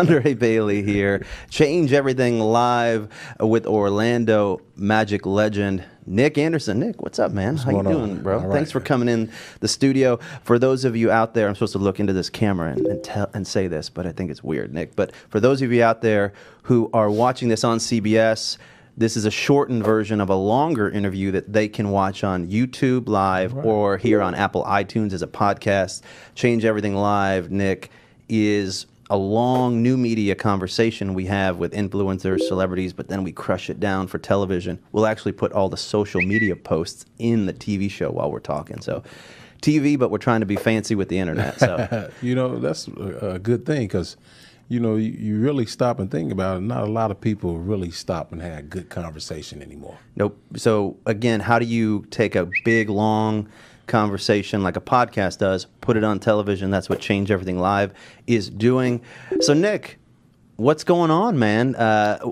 Andrae Bailey here. Change Everything Live with Orlando Magic legend Nick Anderson. Nick, what's up, man? How you doing, bro? All right. Thanks for coming in the studio. For those of you out there, I'm supposed to look into this camera and say this, but I think it's weird, Nick. But for those of you out there who are watching this on CBS, this is a shortened version of a longer interview that they can watch on YouTube Live or here on Apple iTunes as a podcast. Change Everything Live, Nick, is a long new media conversation we have with influencers, celebrities, but then we crush it down for television. We'll actually put all the social media posts in the TV show while we're talking. So TV, but we're trying to be fancy with the internet. So that's a good thing because, you really stop and think about it. Not a lot of people really stop and have a good conversation anymore. Nope. So again, how do you take a big, long conversation like a podcast does, put it on television? That's what Change Everything Live is doing. So Nick, what's going on, man?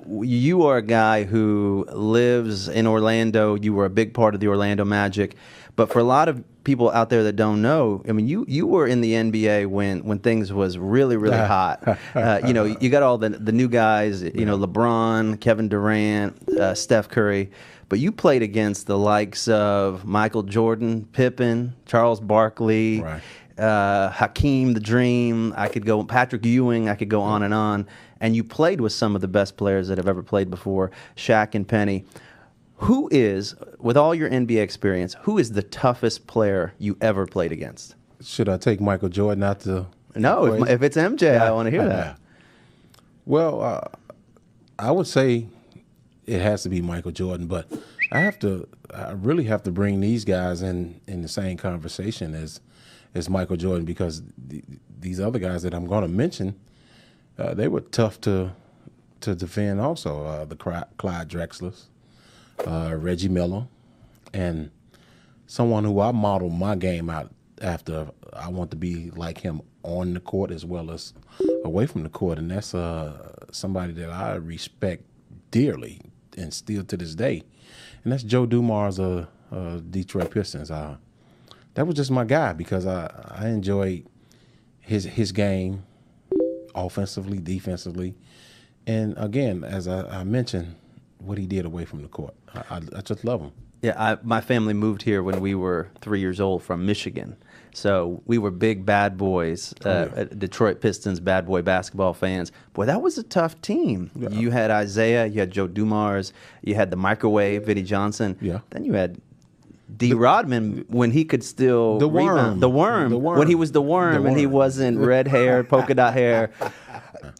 You are a guy who lives in Orlando. You were a big part of the Orlando Magic. But for a lot of people out there that don't know, I mean, you were in the NBA when things was really, really hot. You got all the new guys, LeBron, Kevin Durant, Steph Curry. But you played against the likes of Michael Jordan, Pippen, Charles Barkley, Hakeem the Dream. I could go Patrick Ewing. I could go on. And you played with some of the best players that have ever played before, Shaq and Penny. Who is, with all your NBA experience, who is the toughest player you ever played against? Should I take Michael Jordan out to? No, if it's MJ, I want to hear that. Well, I would say it has to be Michael Jordan, but I really have to bring these guys in the same conversation as Michael Jordan because these other guys that I'm going to mention, they were tough to defend also. The Clyde Drexlers, Reggie Miller, and someone who I modeled my game out after. I want to be like him on the court as well as away from the court, and that's somebody that I respect dearly and still to this day, and that's Joe Dumars of Detroit Pistons. That was just my guy because I enjoyed his game offensively, defensively, and again, as I mentioned, what he did away from the court. I just love him. Yeah, my family moved here when we were 3 years old from Michigan. So we were big bad boys, Detroit Pistons bad boy basketball fans. Boy, that was a tough team. Yeah. You had Isaiah, you had Joe Dumars, you had the microwave, Vinnie Johnson. Yeah. Then you had D. Rodman when he could still rebound. The worm. When he was the worm and he wasn't red hair, polka dot hair.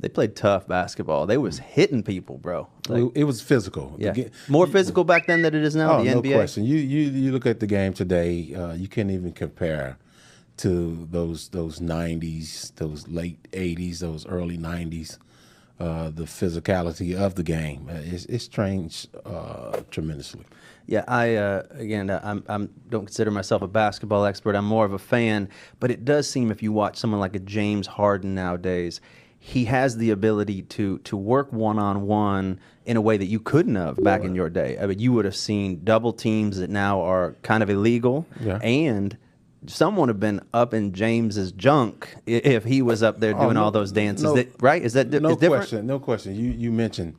They played tough basketball. They was hitting people, bro. It was physical. Yeah. More physical back then than it is now, the NBA. No question. You look at the game today, you can't even compare to those 90s, those late 80s, those early 90s, the physicality of the game. It's changed tremendously. Yeah, I don't consider myself a basketball expert. I'm more of a fan, but it does seem if you watch someone like a James Harden nowadays, he has the ability to work one-on-one in a way that you couldn't have back in your day. I mean, you would have seen double teams that now are kind of illegal, and someone would have been up in James's junk if he was up there doing all those dances. Right? Is that no different? Question? No question. You mentioned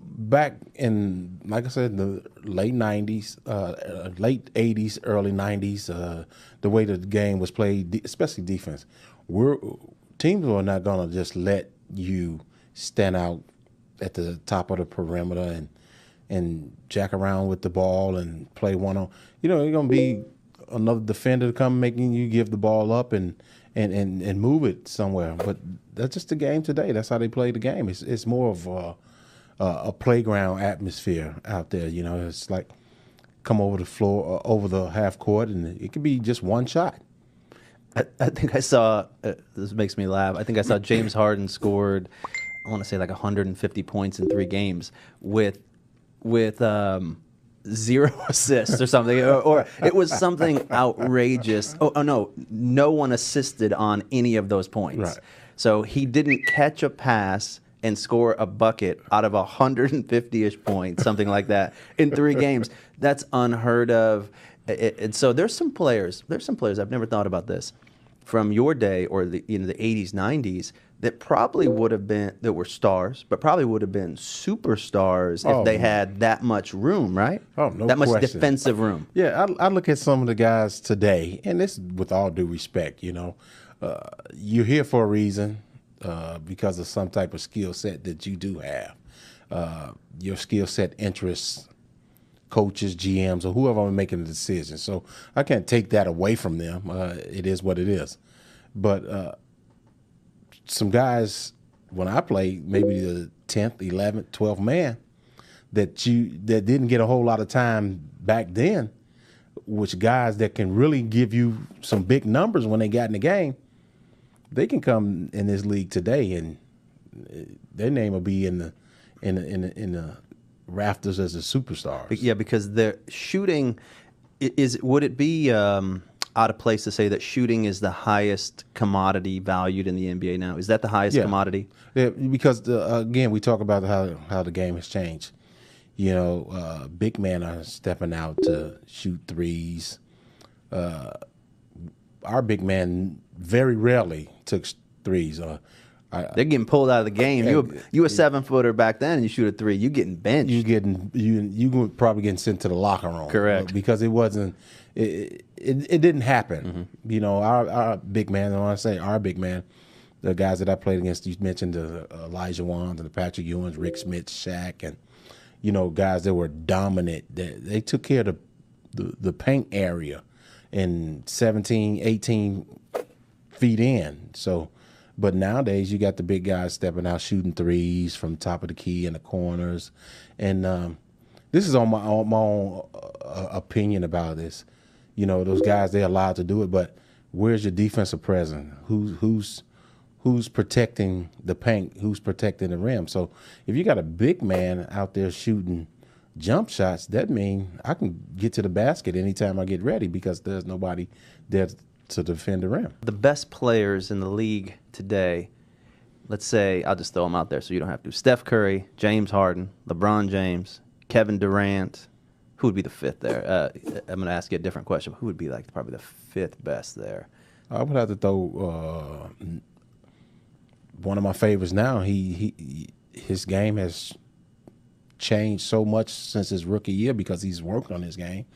back in, like I said, the late 90s, late 80s, early 90s, the way the game was played, especially defense, teams were not going to just let you stand out at the top of the perimeter and jack around with the ball and play one-on. You're going to be another defender to come making you give the ball up and move it somewhere. But that's just the game today. That's how they play the game. It's more of a playground atmosphere out there. It's like come over the floor, over the half court, and it could be just one shot. I think I saw, this makes me laugh, I think I saw James Harden scored, I want to say like 150 points in 3 games with 0 assists or something, or it was something outrageous. No one assisted on any of those points. Right. So he didn't catch a pass and score a bucket out of 150-ish points, something like that, in 3 games. That's unheard of. And so there's some players I've never thought about this from your day or the 80s, 90s that probably would have been that were stars, but probably would have been superstars if Oh, they had that much room, right? Oh, no that much question. defensive room. Yeah, I look at some of the guys today, and this with all due respect, you're here for a reason because of some type of skill set that you do have. Your skill set interests coaches, GMs, or whoever are making the decision. So I can't take that away from them. It is what it is. But some guys, when I played, maybe the 10th, 11th, 12th man, that didn't get a whole lot of time back then, which guys that can really give you some big numbers when they got in the game, they can come in this league today and their name will be in the rafters as a superstar. Yeah, because the shooting would it be out of place to say that shooting is the highest commodity valued in the NBA now? Is that the highest commodity? Yeah, because again, we talk about how the game has changed. Big men are stepping out to shoot threes. Our big man very rarely took threes. They're getting pulled out of the game. You a 7-footer back then, and you shoot a three. You getting benched. You probably getting sent to the locker room. Correct. Because it wasn't. It didn't happen. Mm-hmm. Our big man. I want to say our big man. The guys that I played against. You mentioned the Elijah Wands and the Patrick Ewings, Rick Smith, Shaq, and guys that were dominant. They took care of the paint area in 17, 18 feet in. So. But nowadays, you got the big guys stepping out, shooting threes from top of the key in the corners, and this is on my own opinion about this. Those guys, they're allowed to do it, but where's your defensive presence? Who's protecting the paint? Who's protecting the rim? So if you got a big man out there shooting jump shots, that means I can get to the basket anytime I get ready because there's nobody there to defend the rim. The best players in the league today, let's say, I'll just throw them out there so you don't have to. Steph Curry, James Harden, LeBron James, Kevin Durant. Who would be the fifth there? I'm going to ask you a different question. Who would be probably the fifth best there? I would have to throw one of my favorites now. His game has changed so much since his rookie year because he's worked on his game.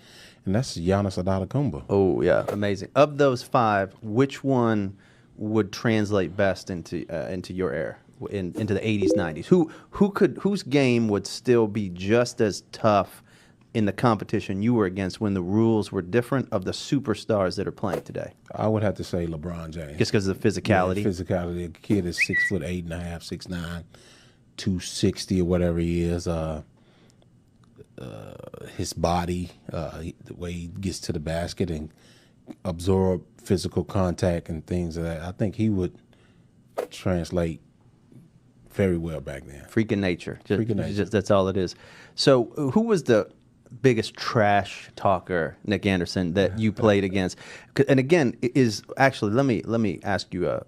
And that's Giannis Antetokounmpo. Oh, yeah, amazing. Of those five, which one would translate best into your era, into the 80s, 90s? Whose game would still be just as tough in the competition you were against when the rules were different of the superstars that are playing today? I would have to say LeBron James. Just because of the physicality? Yeah, physicality. The kid is 6'8.5", 6'9", 260 or whatever he is. His body, the way he gets to the basket and absorb physical contact and things like that. I think he would translate very well back then. Freaking nature. Freaking nature. That's all it is. So who was the biggest trash talker, Nick Anderson, that you played against? And again, let me ask you a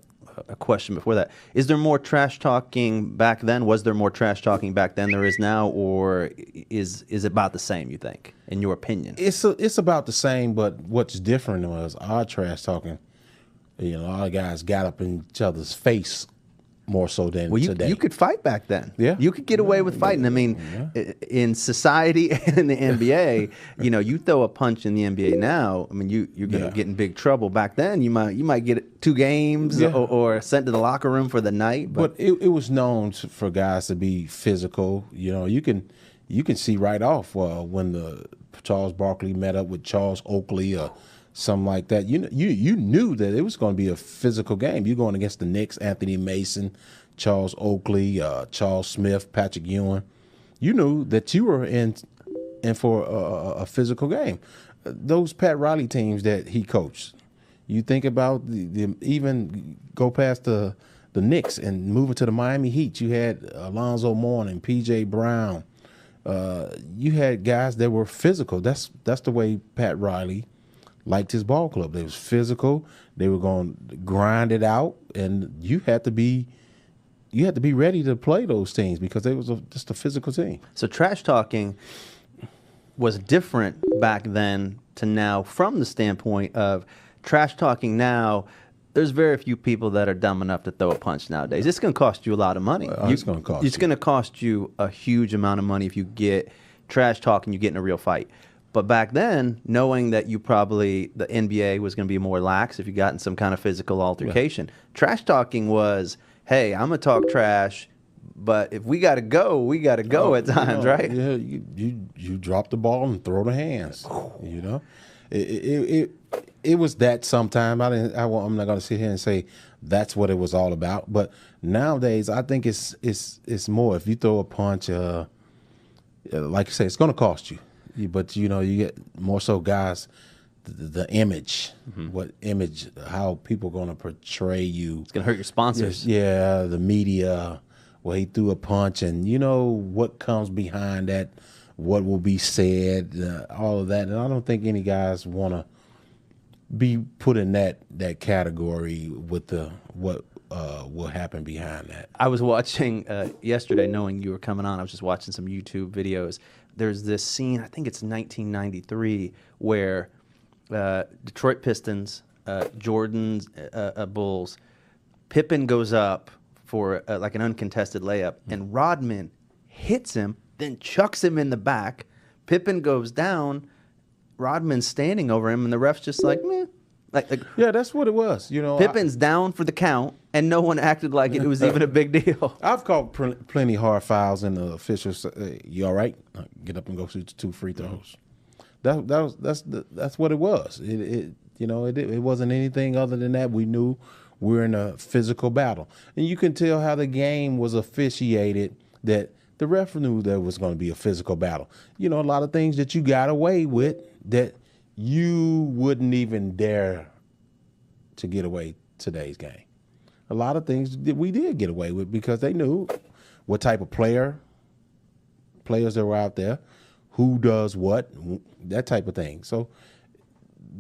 question before that. Is there more trash talking back then? Was there more trash talking back then there is now, or is it about the same, you think, in your opinion? It's about the same, but what's different was our trash talking. Our guys got up in each other's face more so than today. You could fight back then. Yeah. You could get away with fighting. I mean, in society and in the NBA, you throw a punch in the NBA now, I mean, you're going to get in big trouble. Back then, you might get 2 games or sent to the locker room for the night. But it was known for guys to be physical. You can see right off when the Charles Barkley met up with Charles Oakley or something like that. You knew that it was going to be a physical game. You're going against the Knicks, Anthony Mason, Charles Oakley, Charles Smith, Patrick Ewing. You knew that you were in for a physical game. Those Pat Riley teams that he coached. You think about even go past the Knicks and move it to the Miami Heat. You had Alonzo Mourning, P.J. Brown. You had guys that were physical. That's the way Pat Riley liked his ball club. They was physical. They were going to grind it out, and you had to be ready to play those teams because they was just a physical team. So trash talking was different back then to now from the standpoint of trash talking now. There's very few people that are dumb enough to throw a punch nowadays. It's going to cost you a lot of money. It's going to cost you. It's going to cost you a huge amount of money if you get trash talk and you get in a real fight. But back then, knowing that you probably, the NBA was going to be more lax if you got in some kind of physical altercation, trash talking was, hey, I'm going to talk trash, but if we got to go, we got to go at times, right? Yeah, you drop the ball and throw the hands. You know, it was that sometime. I'm not going to sit here and say that's what it was all about. But nowadays, I think it's more. If you throw a punch, like you say, it's going to cost you. But you get more so guys. The image, what image, how people going to portray you. It's going to hurt your sponsors. Yeah, the media. Well, he threw a punch, and what comes behind that, what will be said, all of that. And I don't think any guys want to be put in that category with what will happen behind that. I was watching yesterday, knowing you were coming on. I was just watching some YouTube videos. There's this scene, I think it's 1993, where Detroit Pistons, Jordan's Bulls, Pippen goes up for like an uncontested layup, and Rodman hits him, then chucks him in the back. Pippen goes down, Rodman's standing over him, and the ref's just like, meh. Like yeah, that's what it was. Pippen's down for the count, and no one acted like it was even a big deal. I've caught plenty hard fouls, and the officials say, "You all right? Get up and go shoot 2 free throws." That's what it was. It wasn't anything other than that. We knew we're in a physical battle, and you can tell how the game was officiated that the ref knew there was going to be a physical battle. A lot of things that you got away with that you wouldn't even dare to get away today's game. A lot of things that we did get away with because they knew what type of players that were out there, who does what, that type of thing. So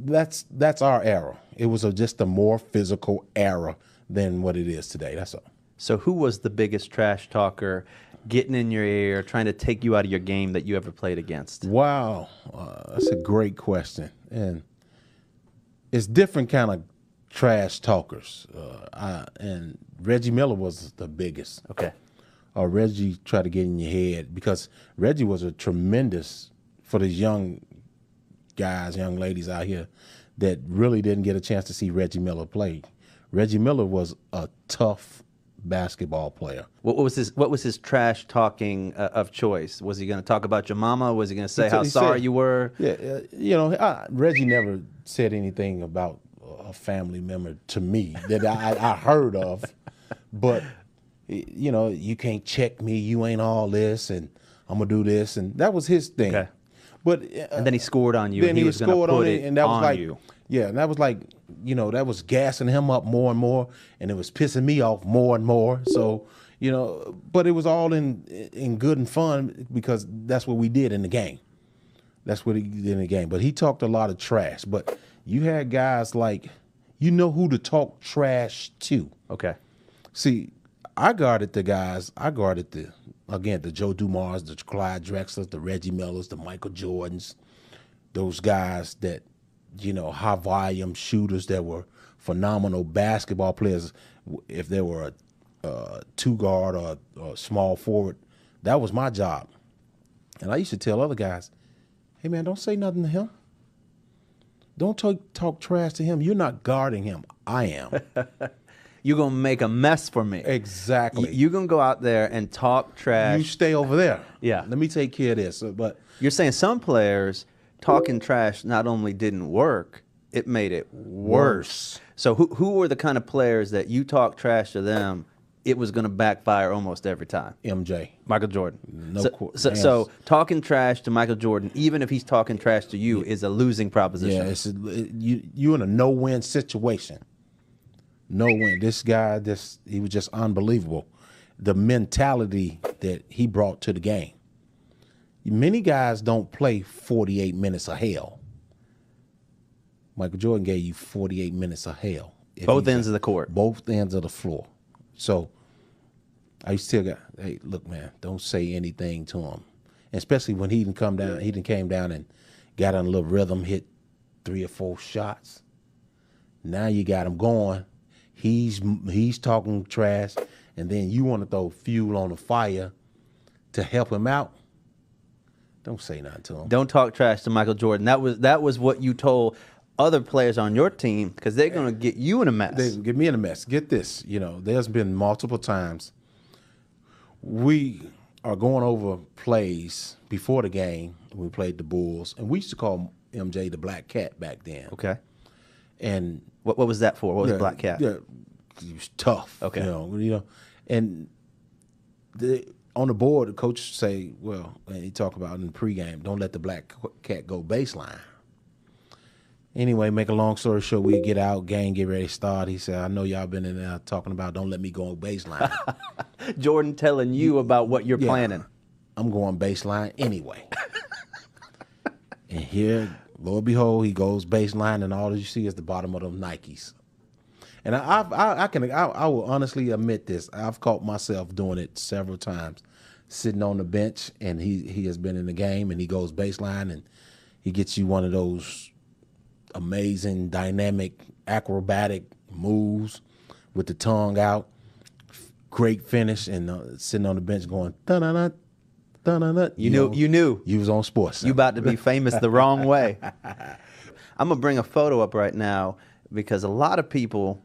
that's our era. It was just a more physical era than what it is today. That's all. So who was the biggest trash talker getting in your ear, trying to take you out of your game that you ever played against? Wow. That's a great question. And it's different kind of trash talkers. And Reggie Miller was the biggest. Okay. Reggie tried to get in your head because Reggie was a tremendous, for these young guys, young ladies out here that really didn't get a chance to see Reggie Miller play. Reggie Miller was a tough basketball player. What was his trash talking of choice? Was he going to talk about your mama? Was he going to say how sorry you were? Yeah, Reggie never said anything about a family member to me that I heard of, but you can't check me. You ain't all this, and I'm gonna do this, and that was his thing. Okay. But and then he scored on you. And he was going to put it and that was on like, you. Yeah, and that was like, that was gassing him up more and more, and it was pissing me off more and more. So, but it was all in good and fun because that's what we did in the game. That's what he did in the game. But he talked a lot of trash. But you had guys like, who to talk trash to. Okay. See, I guarded the guys. I guarded the Joe Dumars, the Clyde Drexlers, the Reggie Millers, the Michael Jordans, those guys that, high volume shooters that were phenomenal basketball players. If they were a 2-guard or a small forward, that was my job. And I used to tell other guys, hey man, don't say nothing to him. Don't talk trash to him. You're not guarding him. I am. You're going to make a mess for me. Exactly. You're going to go out there and talk trash. You stay over there. Yeah. Let me take care of this. But you're saying some players talking trash not only didn't work, it made it worse. So who were the kind of players that you talk trash to them, it was going to backfire almost every time? MJ. Michael Jordan. No. So talking trash to Michael Jordan, even if he's talking trash to you, is a losing proposition. Yeah, you're in a no-win situation. No win. This guy, he was just unbelievable. The mentality that he brought to the game. Many guys don't play 48 minutes of hell. Michael Jordan gave you 48 minutes of hell. Both ends of the court. Both ends of the floor. So I still got, hey, look, man, don't say anything to him. And especially when he came down and got on a little rhythm, hit 3 or 4 shots. Now you got him going. he's talking trash, and then you want to throw fuel on the fire to help him out. Don't say nothing to him. Don't talk trash to Michael Jordan. That was what you told other players on your team, because they're going to get you in a mess. They get me in a mess. Get this, there's been multiple times we are going over plays before the game. We played the Bulls, and we used to call MJ the Black Cat back then. Okay. And what was that for? What was Black Cat? Yeah, he was tough. Okay. And on the board, the coach say, and he talk about in the pregame, don't let the Black Cat go baseline. Anyway, make a long story short, we get out, game get ready to start. He said, I know y'all been in there talking about don't let me go baseline. Jordan telling you about what you're planning. I'm going baseline anyway. And here, lo and behold, he goes baseline, and all you see is the bottom of them Nikes. And I will honestly admit this. I've caught myself doing it several times, sitting on the bench, and he has been in the game, and he goes baseline, and he gets you one of those amazing, dynamic, acrobatic moves with the tongue out. Great finish, and sitting on the bench going, da-da-da, da-da-da. You knew. You was on sports. You about to be famous the wrong way. I'm going to bring a photo up right now because a lot of people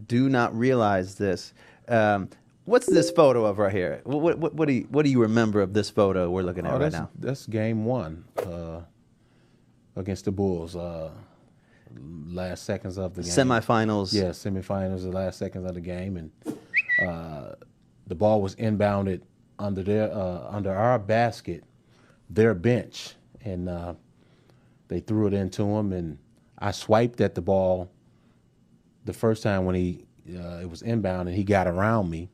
do not realize this. What's this photo of right here? What do you remember of this photo we're looking at right now? That's game one against the Bulls. Last seconds of the game. Semifinals. Yeah, semifinals, the last seconds of the game, and the ball was inbounded under our basket, their bench, and they threw it into him, and I swiped at the ball the first time when it was inbound, and he got around me,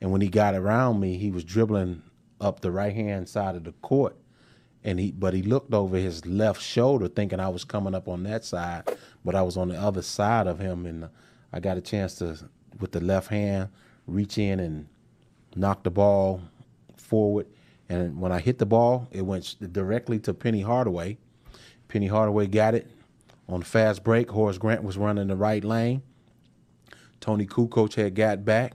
and when he got around me, he was dribbling up the right-hand side of the court, but he looked over his left shoulder thinking I was coming up on that side, but I was on the other side of him, and I got a chance to, with the left hand, reach in and knock the ball forward. And when I hit the ball, it went directly to Penny Hardaway. Penny Hardaway got it on the fast break. Horace Grant was running the right lane. Tony Kukoc had got back,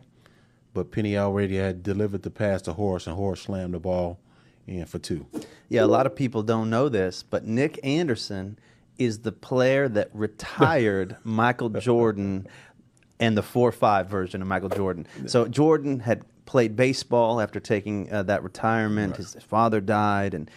but Penny already had delivered the pass to Horace, and Horace slammed the ball in for two. Yeah, a lot of people don't know this, but Nick Anderson is the player that retired Michael Jordan and the 4-5 version of Michael Jordan. So Jordan had played baseball after taking that retirement. Right. His father died, and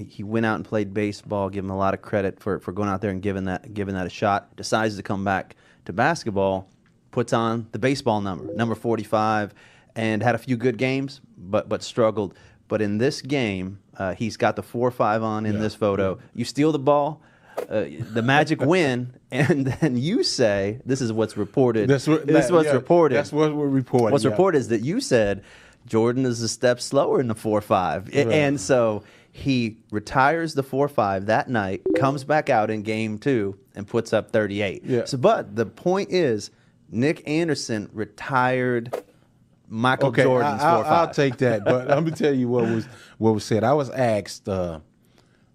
he went out and played baseball. Give him a lot of credit for going out there and giving that a shot. Decides to come back to basketball, puts on the baseball number 45, and had a few good games, but struggled. But in this game, he's got the 4-5 on in this photo. You steal the ball, the Magic win, and then you say, this is what's reported. This is what's reported. That's what we're reporting. What's reported is that you said Jordan is a step slower in the 4-5. Right. And so he retires the 4-5 that night, comes back out in game 2, and puts up 38. Yeah. So, but the point is, Nick Anderson retired Michael Jordan's 4-5. I'll take that, but let me tell you what was said. I was asked,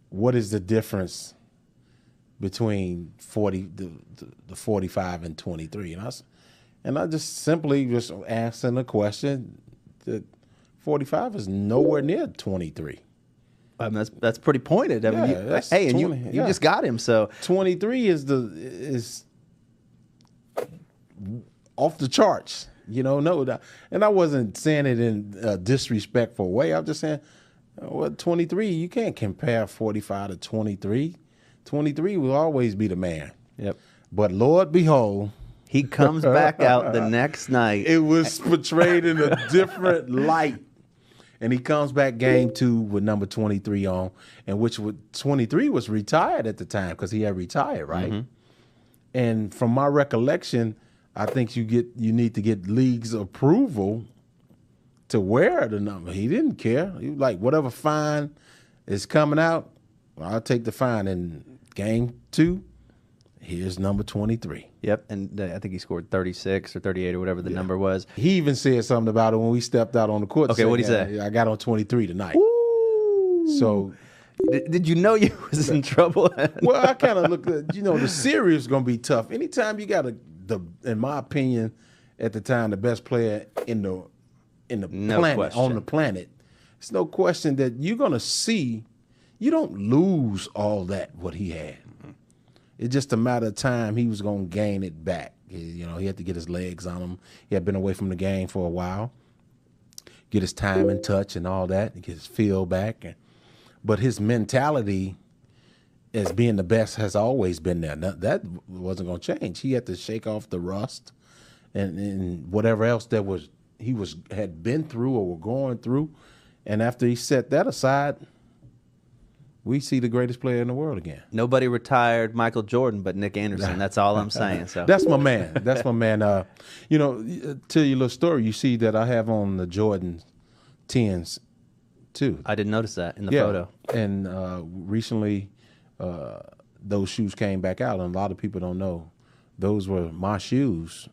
what is the difference between the 45 and 23, and I just simply just asking the question that 45 is nowhere near 23. That's pretty pointed. I mean, hey, 20, and you just got him. So 23 is off the charts. No, and I wasn't saying it in a disrespectful way. I'm just saying, 23, you can't compare 45 to 23. 23 will always be the man. Yep. But Lord behold, he comes back out the next night. It was portrayed in a different light. And he comes back game 2 with number 23 on, and 23 was retired at the time because he had retired, right? Mm-hmm. And from my recollection, I think you need to get league's approval to wear the number. He didn't care. He was like, whatever fine is coming out, I'll take the fine. In game 2, here's number 23. Yep, and I think he scored 36 or 38 or whatever the number was. He even said something about it when we stepped out on the court. Okay, what'd he say? I got on 23 tonight. Ooh. So, did you know you was in trouble? Well, I kind of looked at, the series is going to be tough. Anytime you got a in my opinion, at the time, the best player in the No planet, question. on the planet. It's no question that you're gonna see. You don't lose all that what he had. It's just a matter of time he was gonna gain it back. He had to get his legs on him. He had been away from the game for a while. Get his time and touch and all that, and get his feel back. But his mentality as being the best has always been there. Now, that wasn't going to change. He had to shake off the rust and whatever else that had been through or were going through. And after he set that aside, we see the greatest player in the world again. Nobody retired Michael Jordan but Nick Anderson. That's all I'm saying. So That's my man. That's my man. Tell you a little story. You see that I have on the Jordan 10s too. I didn't notice that in the photo. And recently, those shoes came back out, and a lot of people don't know those were my shoes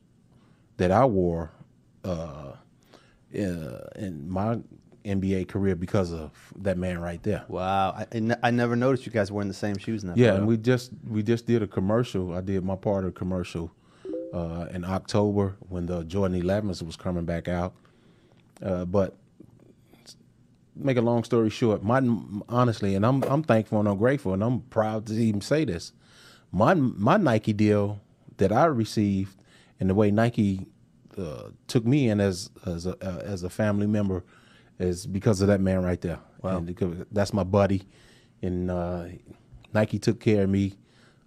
that I wore in my NBA career because of that man right there. Wow, I never noticed you guys wearing the same shoes in that. Yeah, photo. and we just did a commercial. I did my part of the commercial in October when the Jordan 11s was coming back out. But make a long story short, honestly, and I'm thankful and I'm grateful and I'm proud to even say this. My Nike deal that I received and the way Nike took me in as a family member is because of that man right there. Wow. And because that's my buddy, and Nike took care of me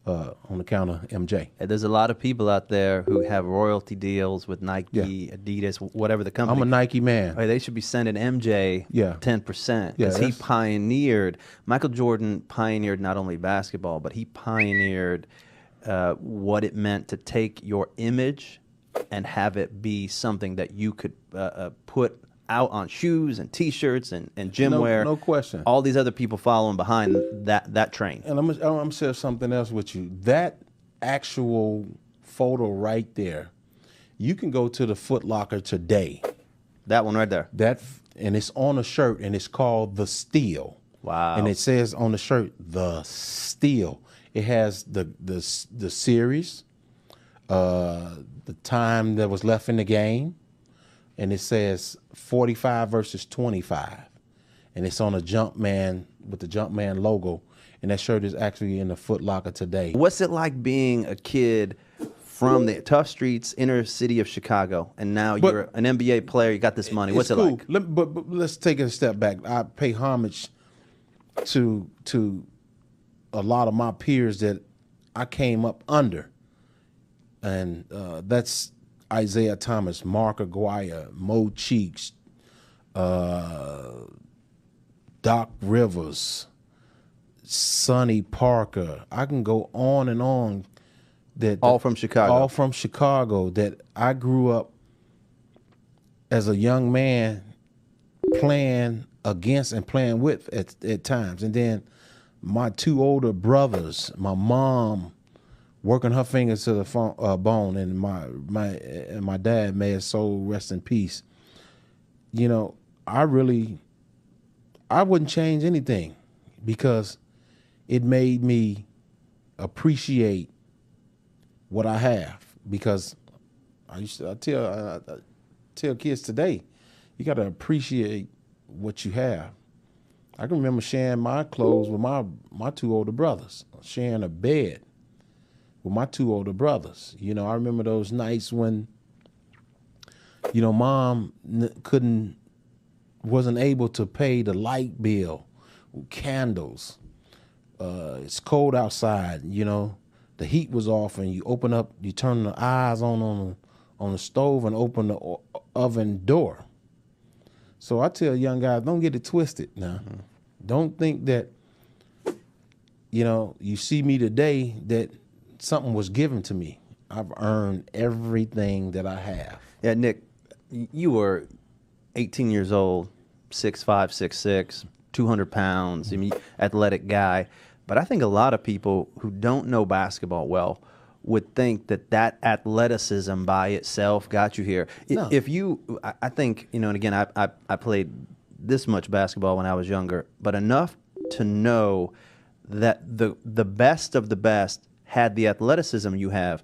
on account of MJ. There's a lot of people out there who have royalty deals with Nike, Adidas, whatever the company. I'm a Nike man. They should be sending MJ 10% because he pioneered. Michael Jordan pioneered not only basketball, but he pioneered what it meant to take your image and have it be something that you could put out on shoes and T-shirts and gym wear. No question. All these other people following behind that train. And I'm gonna share something else with you. That actual photo right there, you can go to the Foot Locker today. That one right there. And it's on a shirt, and it's called the Steel. Wow. And it says on the shirt, the Steel. It has the series, the time that was left in the game, and it says 45 versus 25. And it's on a Jumpman with the Jumpman logo. And that shirt is actually in the Foot Locker today. What's it like being a kid from the tough streets, inner city of Chicago, and now you're an NBA player, you got this money? What's it like? But let's take it a step back. I pay homage to a lot of my peers that I came up under. And that's Isaiah Thomas, Mark Aguirre, Mo Cheeks, Doc Rivers, Sonny Parker. I can go on and on. All from Chicago. All from Chicago. That I grew up as a young man playing against and playing with at times. And then my two older brothers, my mom working her fingers to the bone, and my dad, may his soul rest in peace. I wouldn't change anything because it made me appreciate what I have. Because I tell kids today, you got to appreciate what you have. I can remember sharing my clothes with my two older brothers, sharing a bed with my two older brothers. I remember those nights when, mom wasn't able to pay the light bill, candles. It's cold outside, the heat was off, and you turn the eyes on the stove and open the oven door. So I tell young guys, don't get it twisted now. Mm-hmm. Don't think that, you see me today that something was given to me. I've earned everything that I have. Yeah, Nick, you were 18 years old, 6'5", 6'6", 200 pounds, athletic guy. But I think a lot of people who don't know basketball well would think that athleticism by itself got you here. No. I think, and again, I played this much basketball when I was younger, but enough to know that the best of the best had the athleticism you have,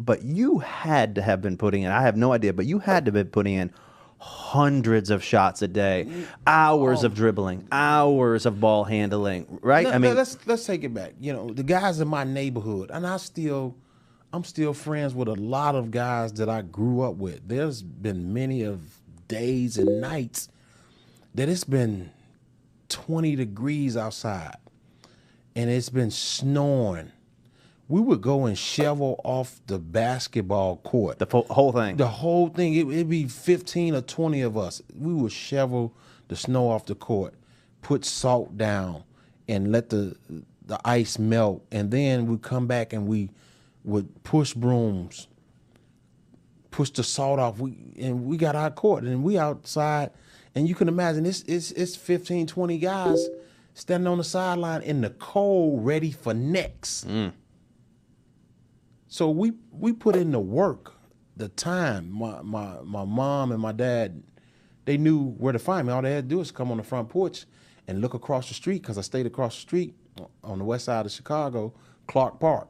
but you had to have been putting in, I have no idea, but you had to have been putting in hundreds of shots a day, hours of dribbling, hours of ball handling, right? I mean, let's take it back. You know, the guys in my neighborhood, and I'm still friends with a lot of guys that I grew up with. There's been many of days and nights that it's been 20 degrees outside and it's been snowing. We would go and shovel off the basketball court. The whole thing. The whole thing. It'd be 15 or 20 of us. We would shovel the snow off the court, put salt down, and let the ice melt. And then we'd come back and we would push brooms, push the salt off. We got our court, and we outside. And you can imagine it's 15, 20 guys standing on the sideline in the cold, ready for next. So we put in the work, the time. My mom and my dad, they knew where to find me. All they had to do is come on the front porch and look across the street, because I stayed across the street on the west side of Chicago, Clark Park.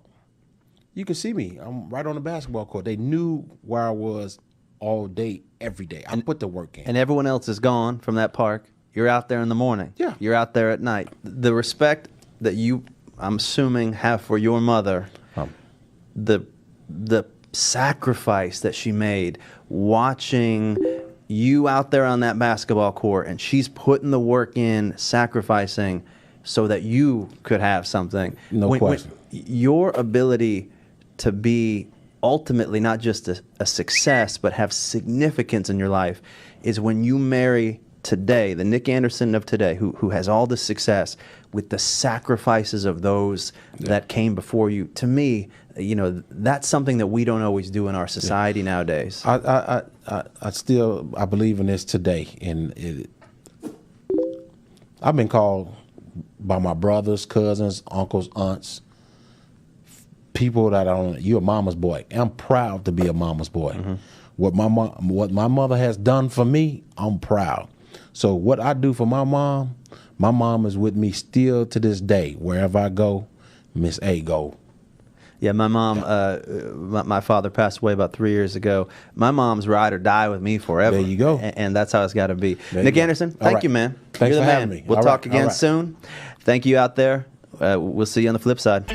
You can see me. I'm right on the basketball court. They knew where I was all day, every day. I put the work in. And everyone else is gone from that park. You're out there in the morning. Yeah. You're out there at night. The respect that you, I'm assuming, have for your mother, the sacrifice that she made watching you out there on that basketball court, and she's putting the work in, sacrificing so that you could have something. No question. Your ability to be ultimately not just a success, but have significance in your life is when you marry today, the Nick Anderson of today, who has all this success, with the sacrifices of those that came before you. To me, you know, that's something that we don't always do in our society nowadays. I believe in this today, and I've been called by my brothers, cousins, uncles, aunts, people that you're a mama's boy. I'm proud to be a mama's boy. What my mother has done for me, I'm proud. So what I do for my mom is with me still to this day. Wherever I go, Miss A go. Yeah, my mom, my father passed away about 3 years ago. My mom's ride or die with me forever. There you go. And that's how it's got to be. Nick Anderson, thank you, man. Thanks You're for the having man. me. We'll talk again soon. Thank you out there. We'll see you on the flip side.